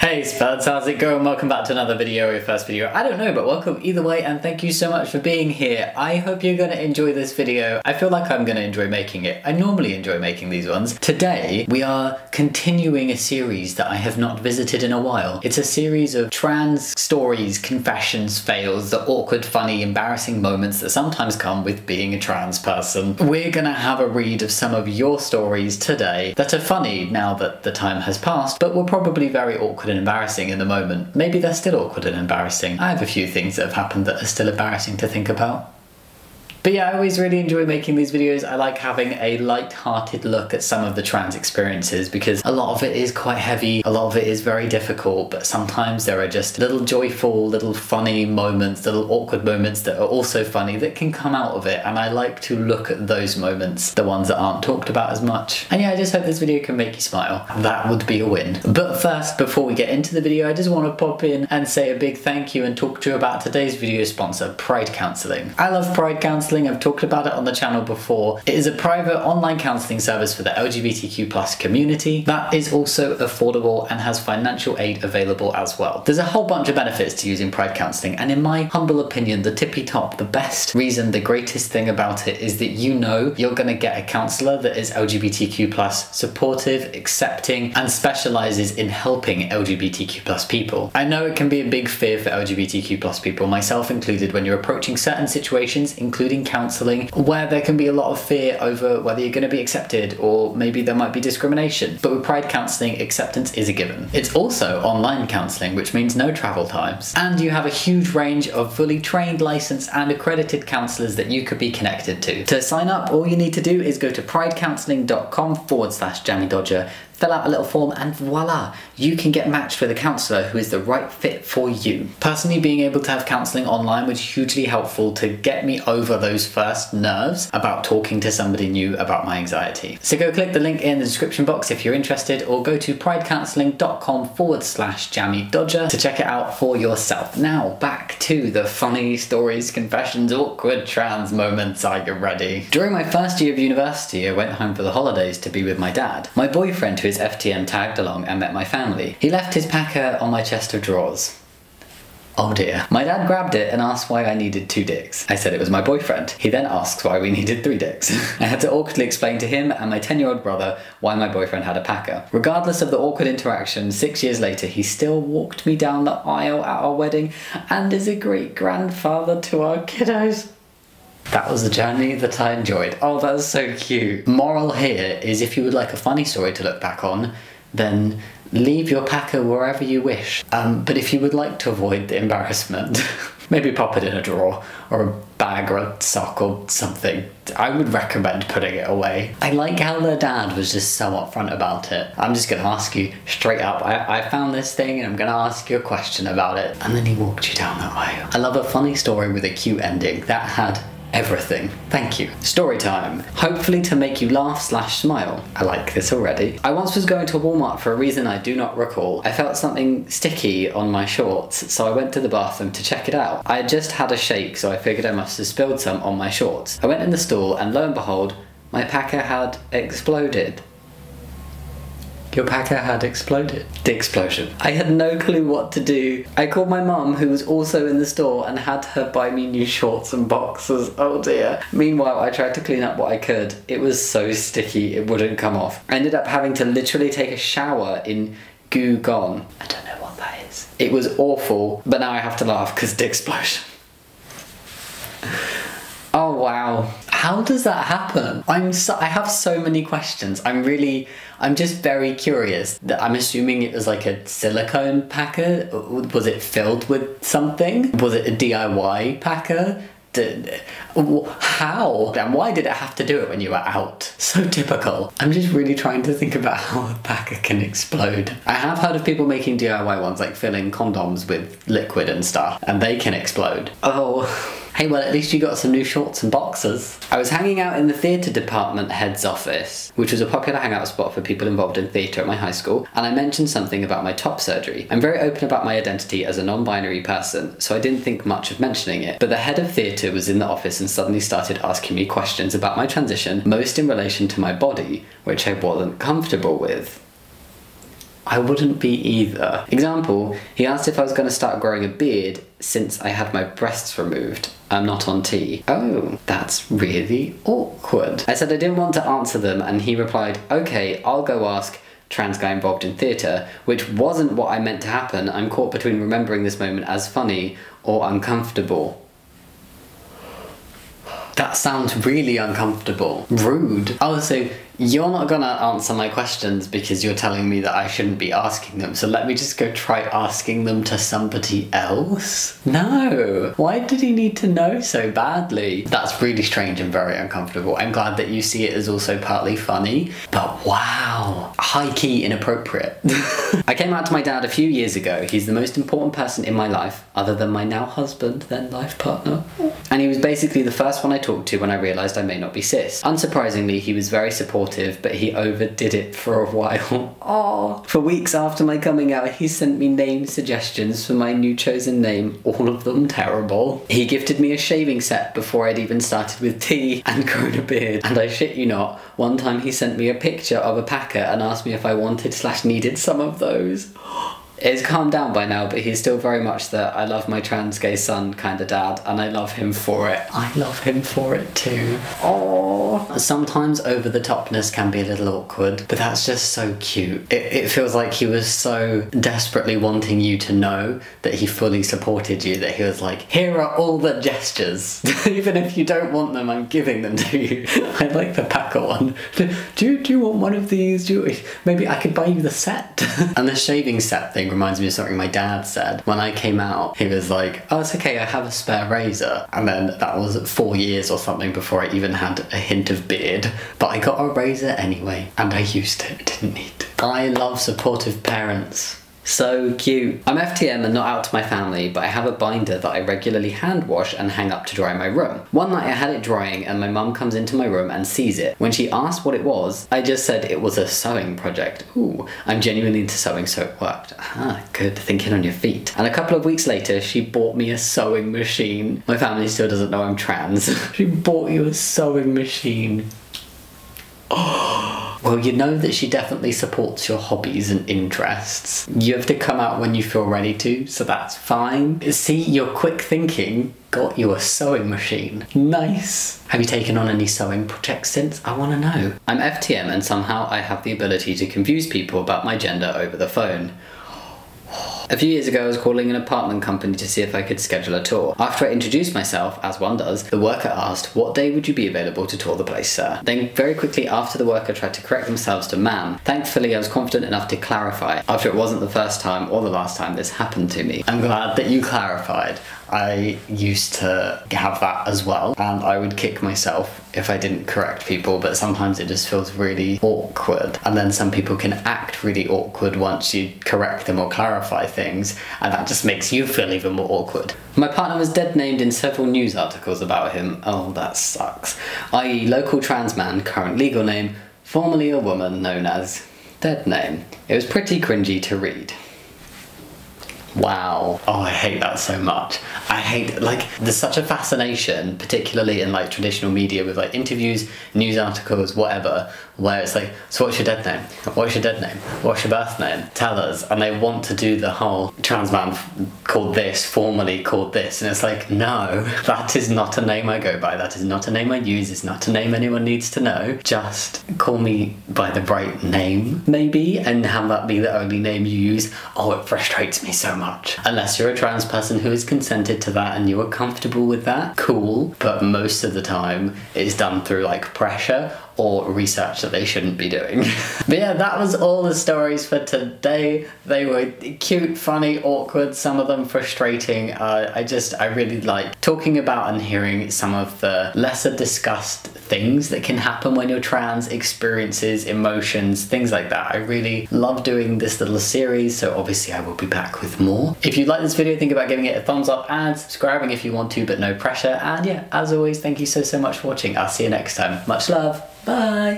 Hey Spuds, how's it going? Welcome back to another video, your first video. I don't know, but welcome either way, and thank you so much for being here. I hope you're gonna enjoy this video. I feel like I'm gonna enjoy making it. I normally enjoy making these ones. Today, we are continuing a series that I have not visited in a while. It's a series of trans stories, confessions, fails, the awkward, funny, embarrassing moments that sometimes come with being a trans person. We're gonna have a read of some of your stories today that are funny now that the time has passed, but were probably very awkward and embarrassing in the moment. Maybe they're still awkward and embarrassing. I have a few things that have happened that are still embarrassing to think about. But yeah, I always really enjoy making these videos. I like having a light-hearted look at some of the trans experiences because a lot of it is quite heavy, a lot of it is very difficult, but sometimes there are just little joyful, little funny moments, little awkward moments that are also funny that can come out of it, and I like to look at those moments, the ones that aren't talked about as much. And yeah, I just hope this video can make you smile. That would be a win. But first, before we get into the video, I just want to pop in and say a big thank you and talk to you about today's video sponsor, Pride Counselling. I love Pride Counselling. I've talked about it on the channel before. It is a private online counselling service for the LGBTQ+ community that is also affordable and has financial aid available as well. There's a whole bunch of benefits to using Pride Counselling, and in my humble opinion, the tippy top, the best reason, the greatest thing about it is that you know you're going to get a counsellor that is LGBTQ+ supportive, accepting, and specialises in helping LGBTQ+ people. I know it can be a big fear for LGBTQ+ people, myself included, when you're approaching certain situations, including counselling, where there can be a lot of fear over whether you're going to be accepted or maybe there might be discrimination. But with Pride Counselling, acceptance is a given. It's also online counselling, which means no travel times. And you have a huge range of fully trained, licensed and accredited counsellors that you could be connected to. To sign up, all you need to do is go to pridecounselling.com/Jammidodger, fill out a little form, and voila, you can get matched with a counsellor who is the right fit for you. Personally, being able to have counselling online was hugely helpful to get me over those first nerves about talking to somebody new about my anxiety. So go click the link in the description box if you're interested, or go to pridecounselling.com/Jammidodger to check it out for yourself. Now, back to the funny stories, confessions, awkward trans moments. Are you ready? During my first year of university, I went home for the holidays to be with my dad. My boyfriend, who is FTM, tagged along and met my family. He left his packer on my chest of drawers. Oh dear. My dad grabbed it and asked why I needed 2 dicks. I said it was my boyfriend. He then asks why we needed 3 dicks. I had to awkwardly explain to him and my 10-year-old brother why my boyfriend had a packer. Regardless of the awkward interaction, 6 years later he still walked me down the aisle at our wedding and is a great grandfather to our kiddos. That was a journey that I enjoyed. Oh, that was so cute. Moral here is, if you would like a funny story to look back on, then leave your packer wherever you wish. But if you would like to avoid the embarrassment, maybe pop it in a drawer or a bag or a sock or something. I would recommend putting it away. I like how their dad was just so upfront about it. I'm just gonna ask you straight up, I found this thing and I'm gonna ask you a question about it. And then he walked you down that way. I love a funny story with a cute ending. That had everything. Thank you. Story time. Hopefully to make you laugh/smile. I like this already. I once was going to Walmart for a reason I do not recall. I felt something sticky on my shorts, so I went to the bathroom to check it out. I had just had a shake, so I figured I must have spilled some on my shorts. I went in the stall and lo and behold, my packer had exploded. Your packer had exploded. The explosion. I had no clue what to do. I called my mum, who was also in the store, and had her buy me new shorts and boxers. Oh dear. Meanwhile, I tried to clean up what I could. It was so sticky, it wouldn't come off. I ended up having to literally take a shower in goo gone. I don't know what that is. It was awful, but now I have to laugh because of the explosion. Oh wow. How does that happen? I have so many questions. I'm just very curious. I'm assuming it was like a silicone packer. Was it filled with something? Was it a DIY packer? How? And why did it have to do it when you were out? So typical. I'm just really trying to think about how a packer can explode. I have heard of people making DIY ones, like filling condoms with liquid and stuff, and they can explode. Oh. Hey, well, at least you got some new shorts and boxers. I was hanging out in the theatre department head's office, which was a popular hangout spot for people involved in theatre at my high school, and I mentioned something about my top surgery. I'm very open about my identity as a non-binary person, so I didn't think much of mentioning it, but the head of theatre was in the office and suddenly started asking me questions about my transition, most in relation to my body, which I wasn't comfortable with. I wouldn't be either. Example, he asked if I was going to start growing a beard since I had my breasts removed. I'm not on T. Oh, that's really awkward. I said I didn't want to answer them, and he replied, okay, I'll go ask trans guy involved in theatre, which wasn't what I meant to happen. I'm caught between remembering this moment as funny or uncomfortable. That sounds really uncomfortable. Rude. Oh, so you're not gonna answer my questions because you're telling me that I shouldn't be asking them, so let me just go try asking them to somebody else? No. Why did he need to know so badly? That's really strange and very uncomfortable. I'm glad that you see it as also partly funny, but wow. High-key inappropriate. I came out to my dad a few years ago. He's the most important person in my life, other than my now husband, then life partner. And he was basically the first one I talked to when I realised I may not be cis. Unsurprisingly, he was very supportive, but he overdid it for a while. Oh. For weeks after my coming out, he sent me name suggestions for my new chosen name, all of them terrible. He gifted me a shaving set before I'd even started with T and grown a beard. And I shit you not, one time he sent me a picture of a packer and asked me if I wanted/needed some of those. It's calmed down by now, but he's still very much the I love my trans gay son kind of dad, and I love him for it. I love him for it too. Oh. Sometimes over the topness can be a little awkward, but that's just so cute. It feels like he was so desperately wanting you to know that he fully supported you, that he was like, here are all the gestures. Even if you don't want them, I'm giving them to you. I like the packer one. Do you want one of these? Maybe I could buy you the set. And the shaving set thing reminds me of something my dad said. When I came out, he was like, oh, it's okay, I have a spare razor. And then that was 4 years or something before I even had a hint of beard. But I got a razor anyway, and I used it, didn't need to. I love supportive parents. So cute. I'm FTM and not out to my family, but I have a binder that I regularly hand wash and hang up to dry in my room. One night I had it drying and my mum comes into my room and sees it. When she asked what it was, I just said it was a sewing project. Ooh, I'm genuinely into sewing, so it worked. Ah, good thinking on your feet. And a couple of weeks later, she bought me a sewing machine. My family still doesn't know I'm trans. She bought you a sewing machine. Oh. Well, you know that she definitely supports your hobbies and interests. You have to come out when you feel ready to, so that's fine. See, your quick thinking got you a sewing machine. Nice. Have you taken on any sewing projects since? I want to know. I'm FTM and somehow I have the ability to confuse people about my gender over the phone. A few years ago, I was calling an apartment company to see if I could schedule a tour. After I introduced myself, as one does, the worker asked, what day would you be available to tour the place, sir? Then very quickly after, the worker tried to correct themselves to ma'am. Thankfully, I was confident enough to clarify, after it wasn't the first time or the last time this happened to me. I'm glad that you clarified. I used to have that as well, and I would kick myself if I didn't correct people, but sometimes it just feels really awkward. And then some people can act really awkward once you correct them or clarify things, and that just makes you feel even more awkward. My partner was dead named in several news articles about him. Oh, that sucks. I.e. local trans man, current legal name, formerly a woman known as dead name. It was pretty cringy to read. Wow. Oh, I hate that so much. I hate, like, there's such a fascination, particularly in like traditional media with like interviews, news articles, whatever, where it's like, so what's your dead name? What's your dead name? What's your birth name? Tell us. And they want to do the whole trans man called this, formerly called this. And it's like, no, that is not a name I go by. That is not a name I use. It's not a name anyone needs to know. Just call me by the right name, maybe, and have that be the only name you use. Oh, it frustrates me so much. Unless you're a trans person who has consented to that and you are comfortable with that, cool, but most of the time it's done through like pressure or research that they shouldn't be doing. But yeah, that was all the stories for today. They were cute, funny, awkward, some of them frustrating. I really like talking about and hearing some of the lesser discussed things that can happen when you're trans, experiences, emotions, things like that. I really love doing this little series, so obviously I will be back with more. If you like this video, think about giving it a thumbs up and subscribing if you want to, but no pressure. And yeah, as always, thank you so much for watching. I'll see you next time. Much love. Bye.